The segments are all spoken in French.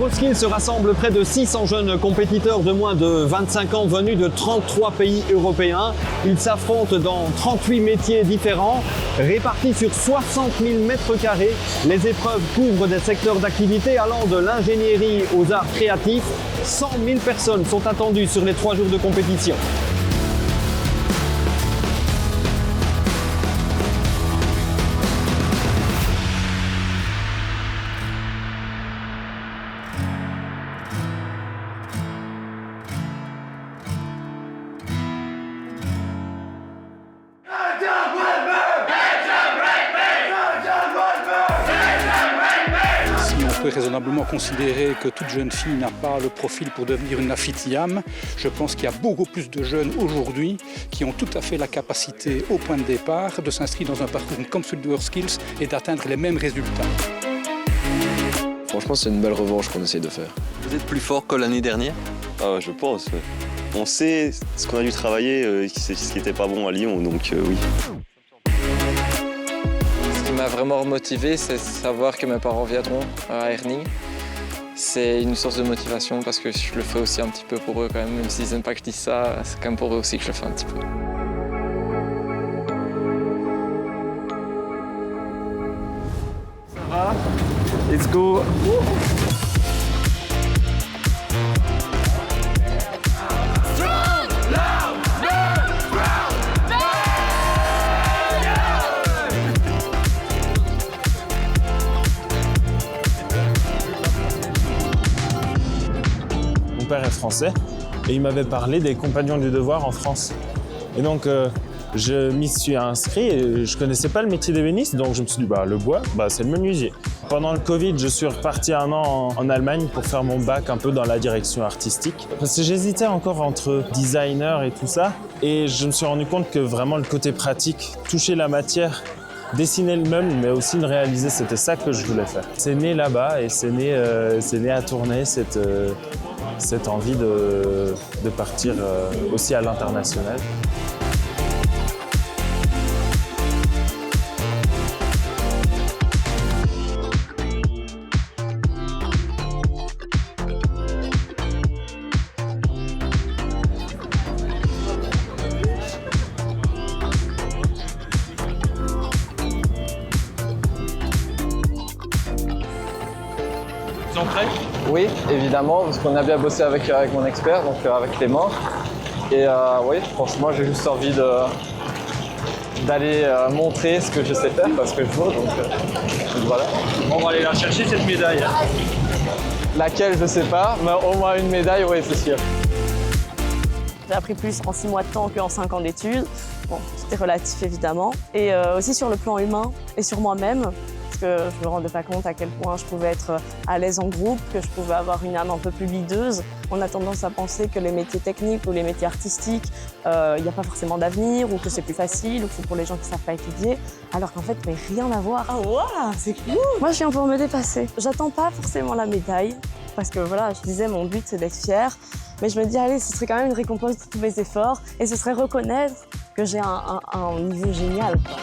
EuroSkills se rassemble près de 600 jeunes compétiteurs de moins de 25 ans venus de 33 pays européens. Ils s'affrontent dans 38 métiers différents, répartis sur 60 000 mètres carrés. Les épreuves couvrent des secteurs d'activité allant de l'ingénierie aux arts créatifs. 100 000 personnes sont attendues sur les 3 jours de compétition. On peut raisonnablement considérer que toute jeune fille n'a pas le profil pour devenir une Nafitiam. Je pense qu'il y a beaucoup plus de jeunes aujourd'hui qui ont tout à fait la capacité au point de départ de s'inscrire dans un parcours comme celui de EuroSkills et d'atteindre les mêmes résultats. Franchement, c'est une belle revanche qu'on essaie de faire. Vous êtes plus fort que l'année dernière? Ah, je pense. On sait ce qu'on a dû travailler, ce qui n'était pas bon à Lyon, donc oui. Ce qui m'a vraiment remotivé, c'est savoir que mes parents viendront à Herning. C'est une source de motivation parce que je le fais aussi un petit peu pour eux quand même s'ils n'aiment pas que je dise ça, c'est quand même pour eux aussi que je le fais un petit peu. Ça va? Let's go! Mon père est français et il m'avait parlé des compagnons du devoir en France. Et donc je m'y suis inscrit et je connaissais pas le métier d'ébéniste, donc je me suis dit le bois, c'est le menuisier. Pendant le Covid, je suis reparti 1 an en Allemagne pour faire mon bac un peu dans la direction artistique. Parce que j'hésitais encore entre designer et tout ça. Et je me suis rendu compte que vraiment le côté pratique, toucher la matière, dessiner le meuble, mais aussi le réaliser, c'était ça que je voulais faire. C'est né là-bas et c'est né à tourner cette envie de partir aussi à l'international. Ils sont prêts? Oui, évidemment, parce qu'on a bien bossé avec mon expert, donc avec Clément. Et oui, franchement, j'ai juste envie d'aller montrer ce que je sais faire parce que je veux, donc voilà. On va aller la chercher cette médaille. Laquelle, je sais pas, mais au moins une médaille, oui, c'est sûr. J'ai appris plus en 6 mois de temps qu'en 5 ans d'études. Bon, c'était relatif évidemment. Et aussi sur le plan humain et sur moi-même. Parce que je me rendais pas compte à quel point je pouvais être à l'aise en groupe, que je pouvais avoir une âme un peu plus leaduse. On a tendance à penser que les métiers techniques ou les métiers artistiques, il n'y a pas forcément d'avenir ou que c'est plus facile ou que c'est pour les gens qui ne savent pas étudier. Alors qu'en fait, mais rien à voir. Ah wow, c'est cool! Moi, je viens pour me dépasser. J'attends pas forcément la médaille parce que voilà, je disais, mon but, c'est d'être fière. Mais je me dis, allez, ce serait quand même une récompense de tous mes efforts et ce serait reconnaître que j'ai un niveau génial, quoi.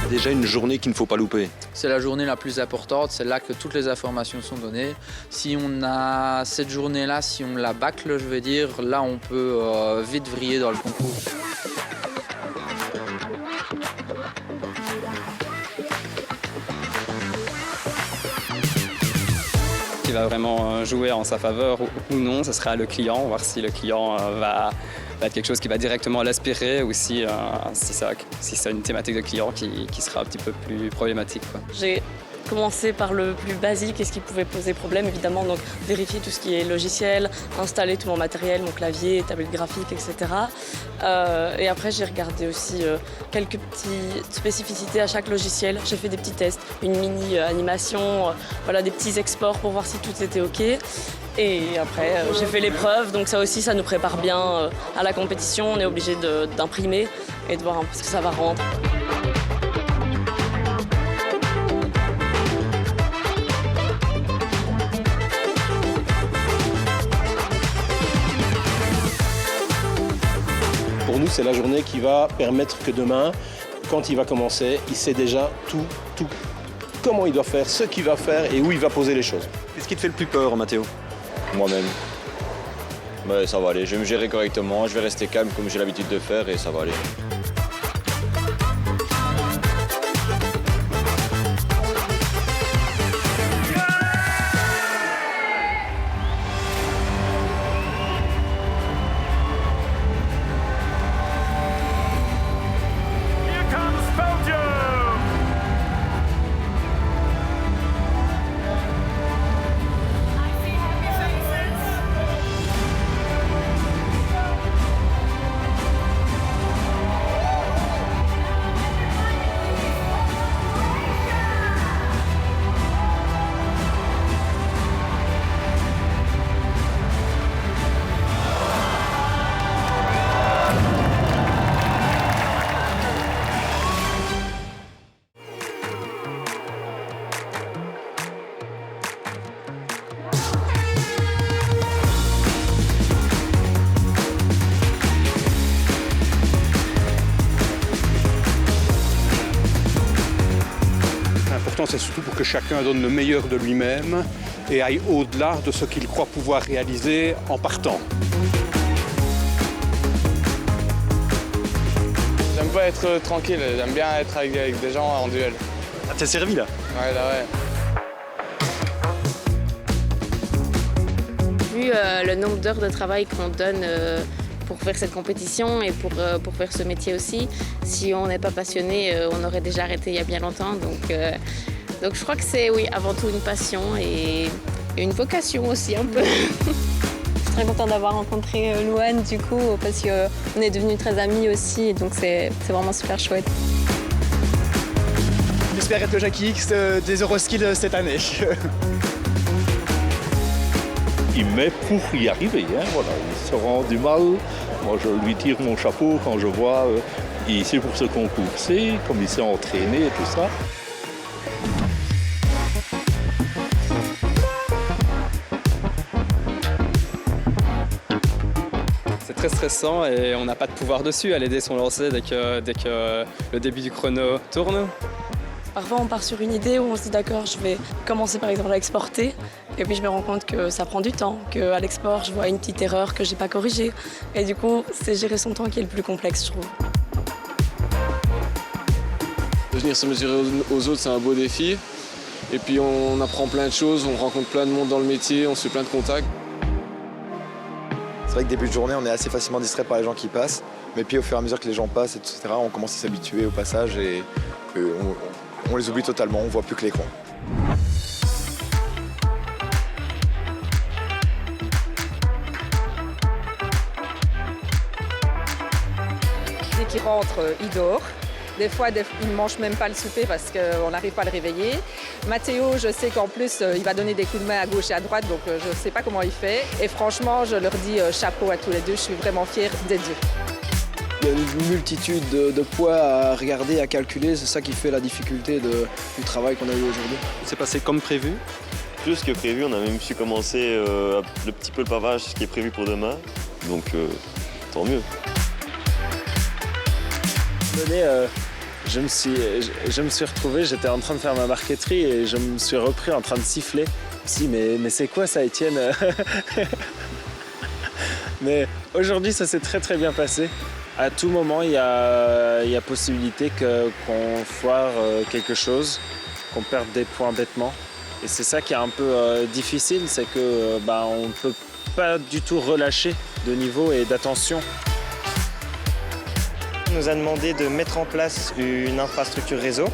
Déjà une journée qu'il ne faut pas louper. C'est la journée la plus importante, c'est là que toutes les informations sont données. Si on a cette journée-là, si on la bâcle, je veux dire, là on peut vite vriller dans le concours. Qui va vraiment jouer en sa faveur ou non, ce sera le client, voir si le client va être quelque chose qui va directement l'aspirer ou si c'est une thématique de client qui sera un petit peu plus problématique, quoi. J'ai commencé par le plus basique et ce qui pouvait poser problème, évidemment, donc vérifier tout ce qui est logiciel, installer tout mon matériel, mon clavier, tablette graphique, etc. Et après, j'ai regardé aussi quelques petites spécificités à chaque logiciel. J'ai fait des petits tests, une mini-animation, voilà, des petits exports pour voir si tout était OK. Et après, j'ai fait l'épreuve, donc ça aussi, ça nous prépare bien à la compétition. On est obligé d'imprimer et de voir un peu ce que ça va rendre. c'est la journée qui va permettre que demain, quand il va commencer, il sait déjà tout, comment il doit faire, ce qu'il va faire et où il va poser les choses. Qu'est-ce qui te fait le plus peur, Mathéo? Moi-même. Mais ça va aller, je vais me gérer correctement, je vais rester calme comme j'ai l'habitude de faire et ça va aller. C'est surtout pour que chacun donne le meilleur de lui-même et aille au-delà de ce qu'il croit pouvoir réaliser en partant. J'aime pas être tranquille, j'aime bien être avec des gens en duel. Ah, t'es servi là? Ouais, là, ouais. Vu le nombre d'heures de travail qu'on donne pour faire cette compétition et pour faire ce métier aussi, si on n'est pas passionné, on aurait déjà arrêté il y a bien longtemps. Donc je crois que c'est oui, avant tout une passion et une vocation aussi un peu. Je suis très contente d'avoir rencontré Louane du coup parce qu'on est devenus très amis aussi et donc c'est vraiment super chouette. J'espère être le Jackie X des Euroskills cette année. Il met pour y arriver, hein, voilà. Il se rend du mal. Moi, je lui tire mon chapeau quand je vois ici pour ce concours. C'est comme il s'est entraîné et tout ça. C'est très stressant et on n'a pas de pouvoir dessus. Les dés sont lancés dès que le début du chrono tourne. Parfois on part sur une idée où on se dit d'accord, je vais commencer par exemple à exporter et puis je me rends compte que ça prend du temps, qu'à l'export je vois une petite erreur que j'ai pas corrigée et du coup c'est gérer son temps qui est le plus complexe je trouve. De venir se mesurer aux autres c'est un beau défi et puis on apprend plein de choses, on rencontre plein de monde dans le métier, on se fait plein de contacts. C'est vrai que début de journée on est assez facilement distrait par les gens qui passent mais puis au fur et à mesure que les gens passent etc. on commence à s'habituer au passage et on les oublie totalement, on voit plus que l'écran. Dès qu'il rentre, il dort. Des fois, il ne mange même pas le souper parce qu'on n'arrive pas à le réveiller. Mathéo, je sais qu'en plus, il va donner des coups de main à gauche et à droite, donc je ne sais pas comment il fait. Et franchement, je leur dis chapeau à tous les deux, je suis vraiment fière des deux. Il y a une multitude de poids à regarder, à calculer, c'est ça qui fait la difficulté du travail qu'on a eu aujourd'hui. C'est passé comme prévu? Plus que prévu, on a même su commencer le petit peu le pavage qui est prévu pour demain, donc tant mieux. Je me suis retrouvé, j'étais en train de faire ma marqueterie et je me suis repris en train de siffler. Je me suis dit, mais c'est quoi ça, Étienne? Mais aujourd'hui, ça s'est très très bien passé. À tout moment, il y a possibilité qu'on foire quelque chose, qu'on perde des points bêtement. Et c'est ça qui est un peu difficile, c'est que on ne peut pas du tout relâcher de niveau et d'attention. On nous a demandé de mettre en place une infrastructure réseau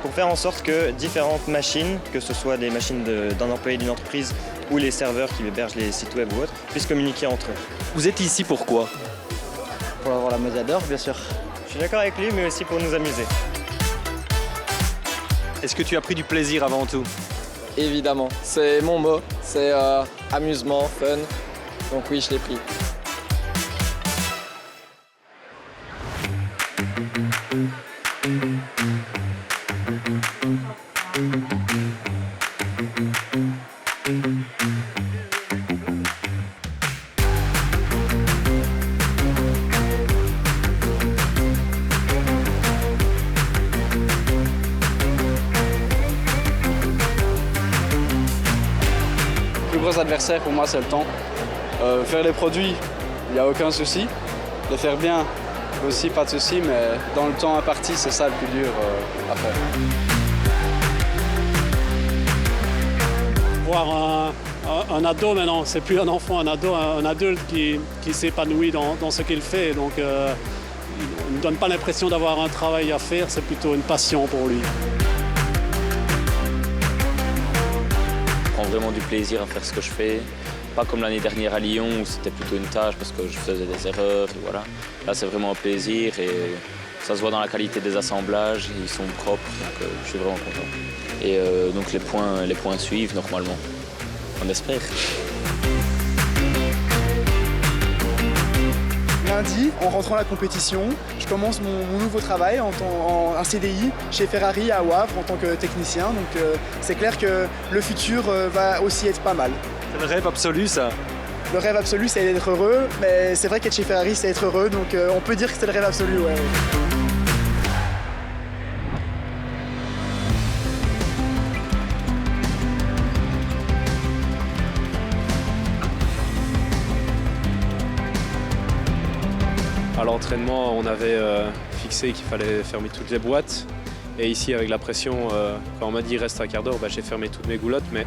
pour faire en sorte que différentes machines, que ce soit les machines d'un employé d'une entreprise ou les serveurs qui hébergent les sites web ou autres, puissent communiquer entre eux. Vous êtes ici pourquoi? Pour avoir la Modiador, bien sûr. Je suis d'accord avec lui, mais aussi pour nous amuser. Est-ce que tu as pris du plaisir avant tout? Évidemment, c'est mon mot, c'est amusement, fun, donc oui, je l'ai pris. plus gros adversaire pour moi, c'est le temps. Faire les produits, il n'y a aucun souci. Les faire bien, aussi pas de souci, mais dans le temps imparti, c'est ça le plus dur à faire. Voir un ado maintenant, c'est plus un enfant, un ado, un adulte qui s'épanouit dans ce qu'il fait. Donc, il ne donne pas l'impression d'avoir un travail à faire, c'est plutôt une passion pour lui. Je prends vraiment du plaisir à faire ce que je fais. Pas comme l'année dernière à Lyon où c'était plutôt une tâche parce que je faisais des erreurs. Et voilà. Là, c'est vraiment un plaisir et ça se voit dans la qualité des assemblages. Ils sont propres, donc je suis vraiment content. Et donc les points suivent normalement. On espère. Lundi, en rentrant à la compétition, je commence mon nouveau travail en un CDI chez Ferrari à Wavre en tant que technicien. Donc c'est clair que le futur va aussi être pas mal. C'est le rêve absolu, ça. Le rêve absolu, c'est d'être heureux, mais c'est vrai qu'être chez Ferrari, c'est être heureux. Donc on peut dire que c'est le rêve absolu, ouais. À l'entraînement, on avait fixé qu'il fallait fermer toutes les boîtes. Et ici, avec la pression, quand on m'a dit reste un quart d'heure, j'ai fermé toutes mes goulottes. Mais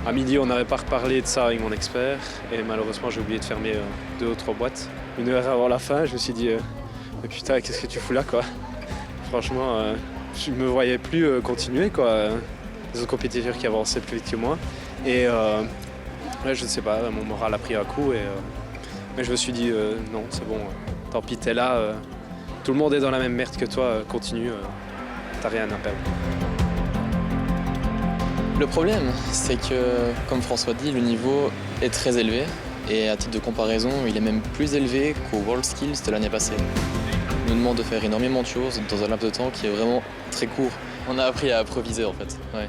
à midi, on n'avait pas reparlé de ça avec mon expert. Et malheureusement, j'ai oublié de fermer 2 ou 3 boîtes. 1 heure avant la fin, je me suis dit mais putain, qu'est-ce que tu fous là, quoi. Franchement, je ne me voyais plus continuer, quoi. Les autres compétiteurs qui avançaient plus vite que moi. Et je ne sais pas, mon moral a pris un coup. Mais je me suis dit non, c'est bon. Tant pis, t'es là, tout le monde est dans la même merde que toi, continue, t'as rien à perdre. Le problème, c'est que, comme François dit, le niveau est très élevé. Et à titre de comparaison, il est même plus élevé qu'au World Skills de l'année passée. On nous demande de faire énormément de choses dans un laps de temps qui est vraiment très court. On a appris à improviser en fait. Ouais.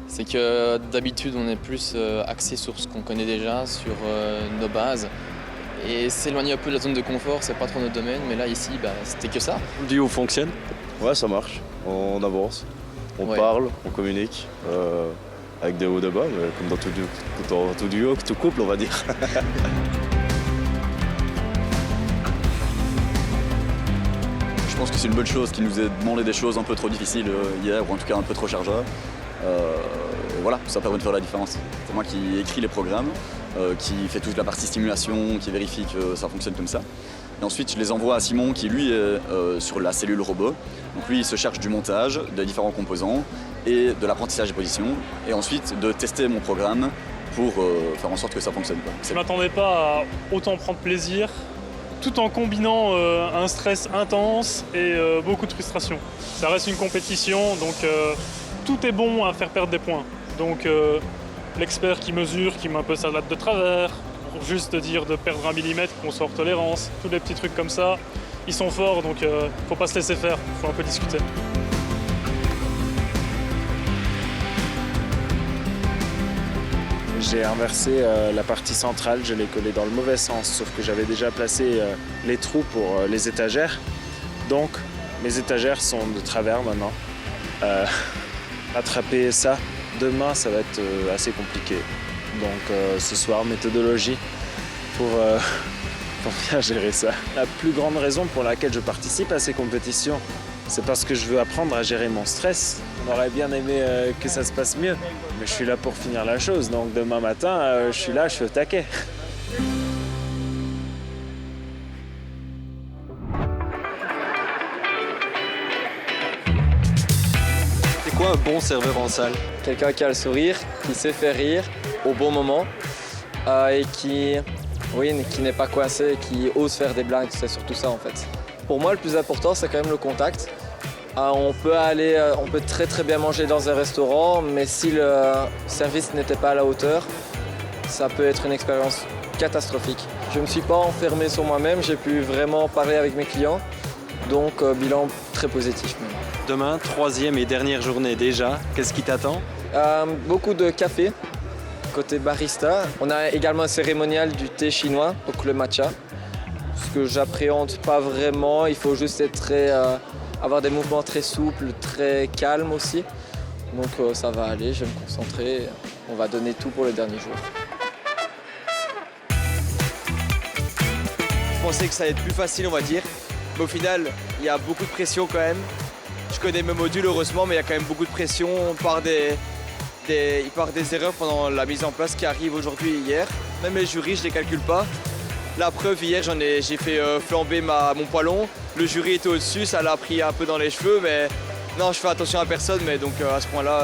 C'est que d'habitude, on est plus axé sur ce qu'on connaît déjà, sur nos bases. Et s'éloigner un peu de la zone de confort, c'est pas trop notre domaine, mais là ici, c'était que ça. Le duo fonctionne? Ouais, ça marche. On avance, on parle, on communique, avec des hauts et des bas, mais comme dans tout duo, tout couple, on va dire. Je pense que c'est une bonne chose qu'il nous ait demandé des choses un peu trop difficiles hier, ou en tout cas un peu trop chargeurs. Voilà, ça permet de faire la différence. C'est moi qui écris les programmes, qui fait toute la partie stimulation, qui vérifie que ça fonctionne comme ça. Et ensuite, je les envoie à Simon qui, lui, est sur la cellule robot. Donc lui, il se charge du montage des différents composants et de l'apprentissage des positions. Et ensuite, de tester mon programme pour faire en sorte que ça fonctionne. Je ne m'attendais pas à autant prendre plaisir, tout en combinant un stress intense et beaucoup de frustration. Ça reste une compétition, donc tout est bon à faire perdre des points. Donc l'expert qui mesure, qui met un peu sa latte de travers, pour juste dire de perdre 1 millimètre, qu'on soit hors tolérance, tous les petits trucs comme ça, ils sont forts, donc faut pas se laisser faire, faut un peu discuter. J'ai inversé la partie centrale, je l'ai collée dans le mauvais sens, sauf que j'avais déjà placé les trous pour les étagères. Donc mes étagères sont de travers maintenant. Attraper ça demain, ça va être assez compliqué. Donc ce soir, méthodologie pour bien gérer ça. La plus grande raison pour laquelle je participe à ces compétitions, c'est parce que je veux apprendre à gérer mon stress. On aurait bien aimé que ça se passe mieux, mais je suis là pour finir la chose. Donc demain matin, je suis là, je suis au taquet. C'est quoi un bon serveur en salle? Quelqu'un qui a le sourire, qui sait faire rire au bon moment et qui n'est pas coincé, qui ose faire des blagues, c'est surtout ça en fait. Pour moi, le plus important, c'est quand même le contact. On peut très très bien manger dans un restaurant, mais si le service n'était pas à la hauteur, ça peut être une expérience catastrophique. Je ne me suis pas enfermé sur moi-même, j'ai pu vraiment parler avec mes clients, donc bilan très positif. Demain, 3e et dernière journée déjà, qu'est-ce qui t'attend? Beaucoup de café, côté barista. On a également un cérémonial du thé chinois, donc le matcha. Ce que j'appréhende pas vraiment, il faut juste être avoir des mouvements très souples, très calmes aussi. Donc ça va aller, je vais me concentrer. On va donner tout pour les derniers jours. pensais que ça allait être plus facile, on va dire. Mais au final, il y a beaucoup de pression quand même. Je connais mes modules heureusement, mais il y a quand même beaucoup de pression. Il part des erreurs pendant la mise en place qui arrive aujourd'hui et hier. Même les jurys, je les calcule pas. La preuve, hier, j'ai fait flamber mon poêlon. Le jury était au-dessus, ça l'a pris un peu dans les cheveux, mais non, je fais attention à personne, mais donc à ce point-là,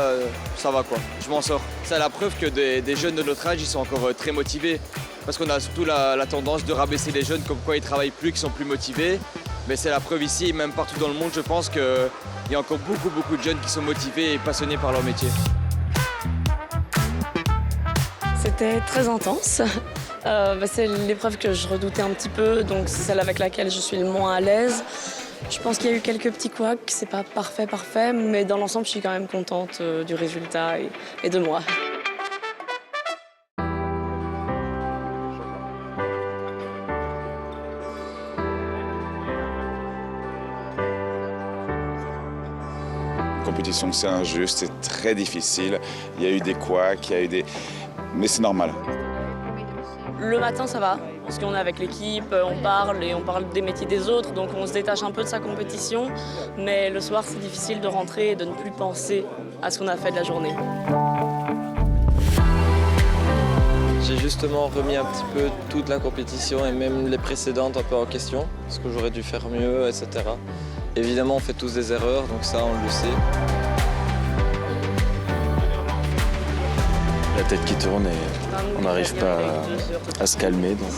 ça va quoi. Je m'en sors. C'est la preuve que des jeunes de notre âge, ils sont encore très motivés. Parce qu'on a surtout la tendance de rabaisser les jeunes comme quoi ils travaillent plus, qu'ils sont plus motivés. Mais c'est la preuve ici, et même partout dans le monde, je pense qu'il y a encore beaucoup de jeunes qui sont motivés et passionnés par leur métier. C'était très intense. C'est l'épreuve que je redoutais un petit peu, donc c'est celle avec laquelle je suis le moins à l'aise. Je pense qu'il y a eu quelques petits couacs, c'est pas parfait, mais dans l'ensemble, je suis quand même contente du résultat et de moi. La compétition, c'est injuste, c'est très difficile. Il y a eu des couacs, mais c'est normal. Le matin, ça va, parce qu'on est avec l'équipe, on parle des métiers des autres, donc on se détache un peu de sa compétition. Mais le soir, c'est difficile de rentrer et de ne plus penser à ce qu'on a fait de la journée. J'ai justement remis un petit peu toute la compétition et même les précédentes un peu en question, parce que j'aurais dû faire mieux, etc. Évidemment, on fait tous des erreurs, donc ça, on le sait. La tête qui tourne et on n'arrive pas à se calmer. Donc,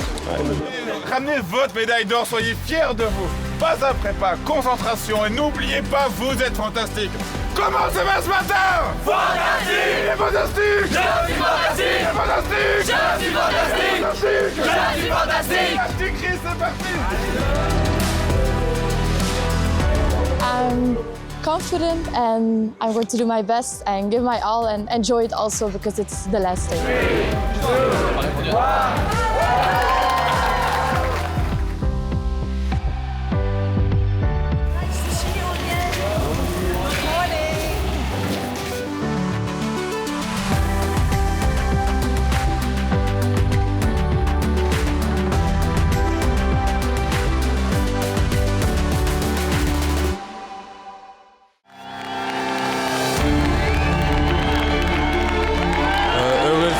Ramenez votre médaille d'or, soyez fiers de vous. Pas après pas, concentration et n'oubliez pas, vous êtes fantastiques. Comment ça va ce matin? Fantastique! Il est fantastique! Je suis fantastique! Il est fantastique! Je suis fantastique! Je suis fantastique! Fantastique, Chris, c'est parti! I'm confident and I'm going to do my best and give my all and enjoy it also because it's the last day. 3, 2, 1.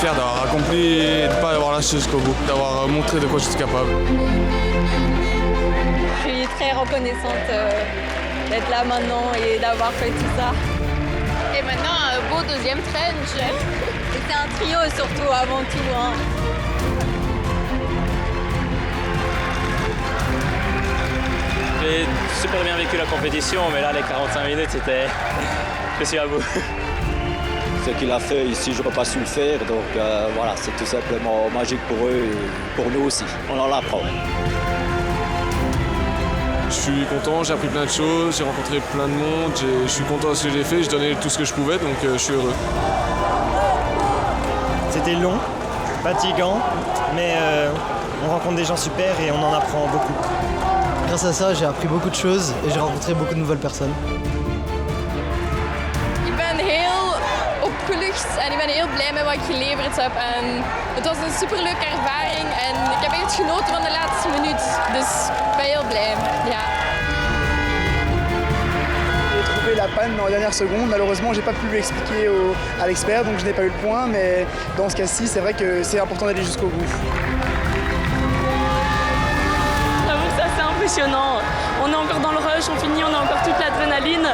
D'avoir accompli et de ne pas avoir lâché jusqu'au bout, d'avoir montré de quoi je suis capable. Je suis très reconnaissante d'être là maintenant et d'avoir fait tout ça. Et maintenant, un beau deuxième trench. C'était un trio surtout avant tout. Hein. J'ai super bien vécu la compétition, mais là, les 45 minutes, c'était... Je suis à bout. Ce qu'il a fait ici, je n'aurais pas su le faire, donc voilà, c'est tout simplement magique pour eux et pour nous aussi. On en apprend. Je suis content, j'ai appris plein de choses, j'ai rencontré plein de monde, je suis content de ce que j'ai fait, j'ai donné tout ce que je pouvais, donc je suis heureux. C'était long, fatigant, mais on rencontre des gens super et on en apprend beaucoup. Grâce à ça, j'ai appris beaucoup de choses et j'ai rencontré beaucoup de nouvelles personnes. Opgelucht en ik ben heel blij met wat ik geleverd heb. En het was een superleuke ervaring en ik heb echt genoten van de laatste minuut. Dus ik ben heel blij. Ja. J'ai trouvé la panne dans la dernière seconde. Malheureusement, j'ai pas pu l'expliquer à l'expert, donc je n'ai pas eu le point. Mais dans ce cas-ci, c'est vrai que c'est important d'aller jusqu'au bout. J'avoue que ça c'est impressionnant. On est encore dans le rush, on finit, on a encore toute l'adrénaline.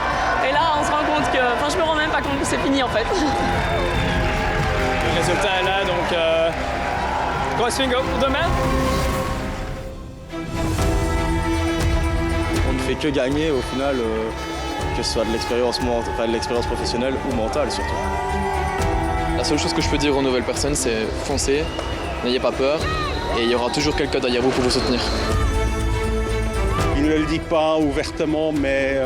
Et là, on se rend compte que... Enfin, je me rends même pas compte que c'est fini, en fait. Le résultat est là, donc... Crossing up pour demain. On ne fait que gagner, au final, que ce soit de l'expérience professionnelle ou mentale, surtout. La seule chose que je peux dire aux nouvelles personnes, c'est foncez, n'ayez pas peur, et il y aura toujours quelqu'un derrière vous pour vous soutenir. Il ne le dit pas ouvertement, mais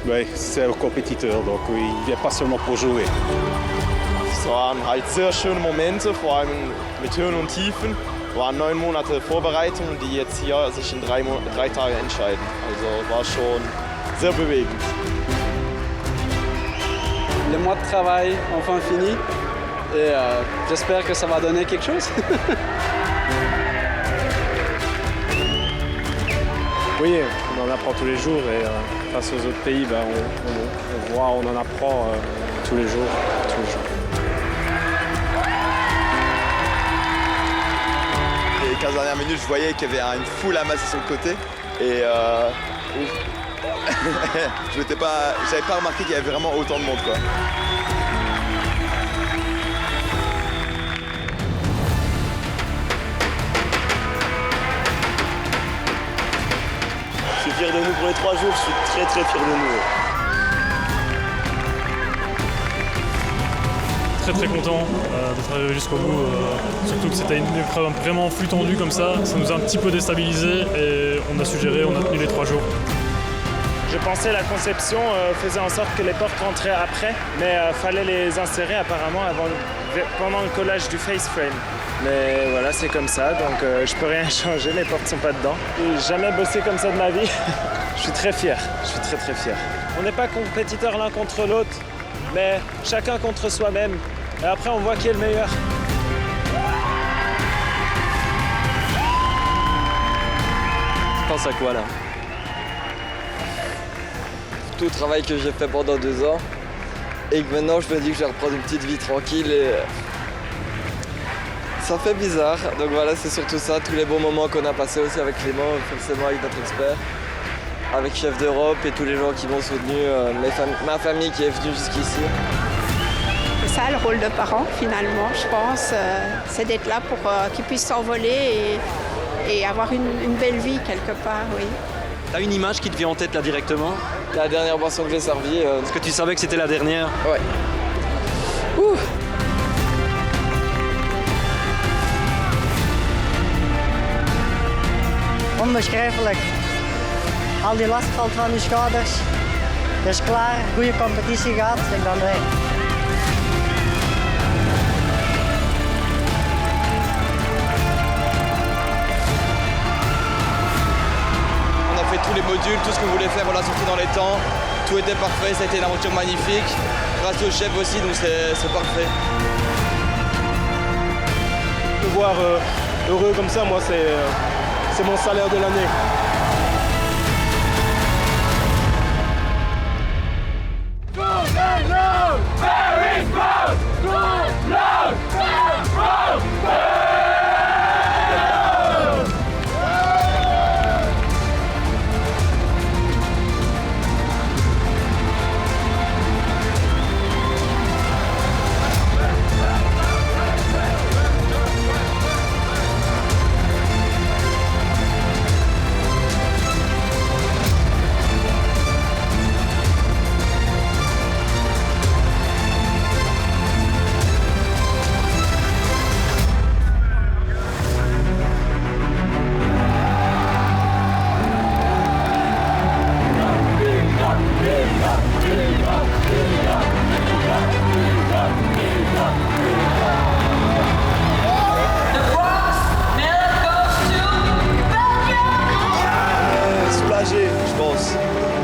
ouais, c'est un compétiteur, donc il ne vient pas seulement pour jouer. Es waren halt sehr schöne Momente, vor allem mit Höhen und Tiefen. Es waren 9 Monate Vorbereitung, die jetzt hier sich in 3 Tage entscheiden. Also war schon sehr bewegend. Le mois de travail enfin fini et j'espère que ça va donner quelque chose. Oui, on en apprend tous les jours et face aux autres pays, on voit, on en apprend tous les jours. Les 15 dernières minutes, je voyais qu'il y avait une foule amassée sur le côté et j'avais pas remarqué qu'il y avait vraiment autant de monde, quoi. Je suis fier de nous pour les 3 jours, je suis très fier de nous. Très content d'être arrivé jusqu'au bout, surtout que c'était une épreuve vraiment en flux tendu comme ça nous a un petit peu déstabilisé et on a su gérer, on a tenu les 3 jours. Je pensais la conception faisait en sorte que les portes rentraient après, mais fallait les insérer apparemment pendant le collage du face frame. Mais voilà, c'est comme ça, donc je peux rien changer, les portes sont pas dedans. J'ai jamais bossé comme ça de ma vie. Je suis très fier, je suis très fier. On n'est pas compétiteurs l'un contre l'autre, mais chacun contre soi-même. Et après, on voit qui est le meilleur. Tu penses à quoi là? Tout le travail que j'ai fait pendant 2 ans et que maintenant je me dis que je vais reprendre une petite vie tranquille et ça fait bizarre. Donc voilà, c'est surtout ça, tous les bons moments qu'on a passés aussi avec Clément, forcément avec notre expert, avec Chef d'Europe et tous les gens qui m'ont soutenu, ma famille qui est venue jusqu'ici. C'est ça le rôle de parent finalement, je pense, c'est d'être là pour qu'ils puissent s'envoler et avoir une belle vie quelque part, oui. T'as une image qui te vient en tête là directement? La dernière boisson que j'ai servie. Est-ce que tu savais que c'était la dernière? Ouais. Ouh. Onbeschrijfelijk. Al die last valt van je schouders. Het is klaar, goede competitie gehad, ik ben blij. On a fait tous les modules, tout ce qu'on voulait faire, on l'a sorti dans les temps. Tout était parfait, ça a été une aventure magnifique. Grâce au chef aussi, donc c'est parfait. Me voir heureux comme ça, moi, c'est mon salaire de l'année.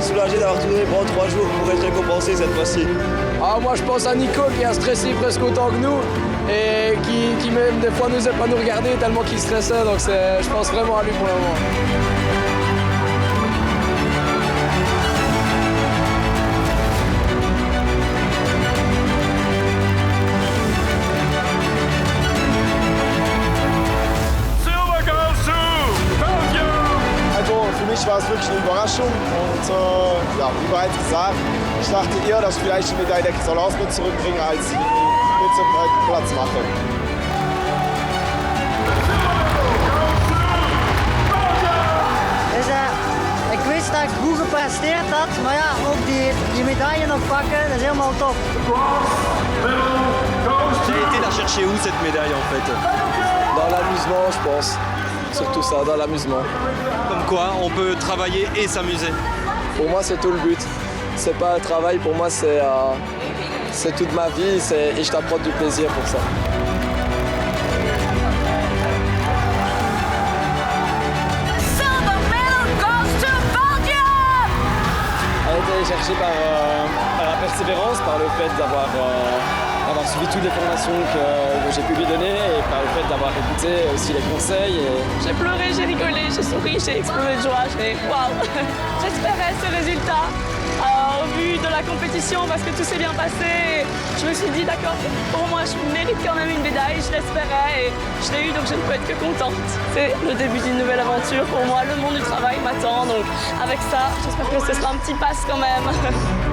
Soulagé d'avoir tourné pendant 3 jours pour être récompensé cette fois-ci. Ah, moi je pense à Nico qui a stressé presque autant que nous et qui même des fois nous aime pas nous regarder tellement qu'il stressait, donc je pense vraiment à lui pour le moment. Für mich war es wirklich eine Überraschung und wie bereits gesagt, ich dachte eher, dass vielleicht die Medaille der Kisalaus mit zurückbringen, als die mit zum Platz machen. Dus, ik wist dat ik goed gepresteerd had, maar ja, ook die medaille nog pakken, dat is helemaal top. J'ai été la chercher où cette médaille en fait? Dans l'amusement, je pense. Surtout ça, dans l'amusement. Comme quoi, on peut travailler et s'amuser. Pour moi, c'est tout le but. C'est pas un travail, pour moi, c'est toute ma vie et je t'apporte du plaisir pour ça. On a été cherché par la persévérance, par le fait d'avoir avoir suivi toutes les formations que j'ai pu lui donner et par le fait d'avoir écouté aussi les conseils. J'ai pleuré, j'ai rigolé, j'ai souri, j'ai explosé de joie. Waouh. J'espérais ce résultat au vu de la compétition parce que tout s'est bien passé. Je me suis dit d'accord, pour moi je mérite quand même une médaille, je l'espérais et je l'ai eu donc je ne peux être que contente. C'est le début d'une nouvelle aventure pour moi, le monde du travail m'attend donc avec ça j'espère que ce sera un petit pass quand même.